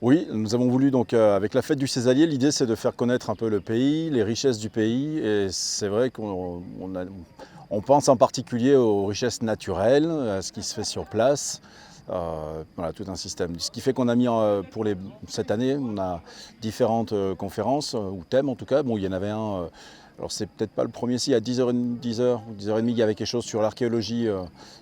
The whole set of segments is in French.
Oui, nous avons voulu donc avec la fête du Césalier, l'idée c'est de faire connaître un peu le pays, les richesses du pays et c'est vrai on pense en particulier aux richesses naturelles, à ce qui se fait sur place, voilà tout un système. Ce qui fait qu'on a mis cette année, on a différentes conférences ou thèmes en tout cas. Bon, il y en avait un. Alors c'est peut-être pas le premier, si à 10h, 10h ou 10h30, il y avait quelque chose sur l'archéologie,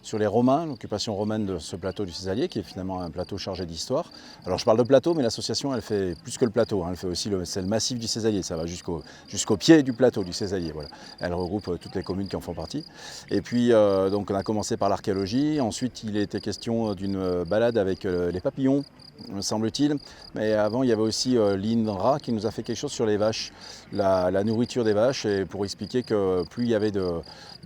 sur les Romains, l'occupation romaine de ce plateau du Césalier, qui est finalement un plateau chargé d'histoire. Alors je parle de plateau, mais l'association elle fait plus que le plateau, hein. Elle fait aussi c'est le massif du Césalier, ça va jusqu'au pied du plateau du Césalier. Voilà. Elle regroupe toutes les communes qui en font partie. Et puis donc on a commencé par l'archéologie, ensuite il était question d'une balade avec les papillons, me semble-t-il. Mais avant, il y avait aussi l'INRA qui nous a fait quelque chose sur les vaches, la nourriture des vaches, et pour expliquer que plus il y avait de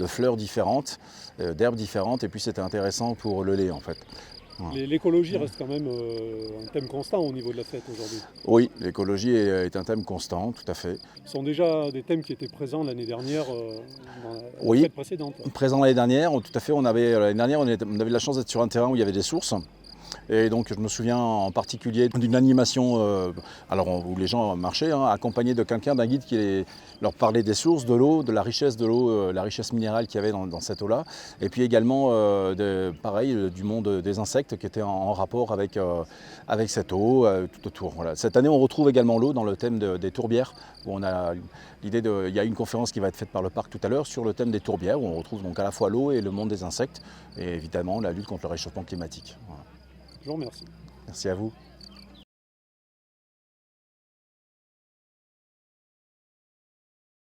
fleurs différentes, d'herbes différentes, et plus c'était intéressant pour le lait en fait. Voilà. L'écologie reste quand même un thème constant au niveau de la fête aujourd'hui. Oui, l'écologie est un thème constant, tout à fait. Ce sont déjà des thèmes qui étaient présents l'année dernière à la Oui, fête précédente. présent l'année dernière, tout à fait. L'année dernière, on avait la chance d'être sur un terrain où il y avait des sources. Et donc je me souviens en particulier d'une animation où les gens marchaient, hein, accompagnés de quelqu'un, d'un guide qui leur parlait des sources, de l'eau, de la richesse de l'eau, la richesse minérale qu'il y avait dans cette eau-là. Et puis également, du monde des insectes qui étaient en rapport avec cette eau tout autour. Voilà. Cette année, on retrouve également l'eau dans le thème des tourbières, où on a l'idée il y a une conférence qui va être faite par le parc tout à l'heure sur le thème des tourbières, où on retrouve donc à la fois l'eau et le monde des insectes, et évidemment la lutte contre le réchauffement climatique. Voilà. Je vous remercie. Merci à vous.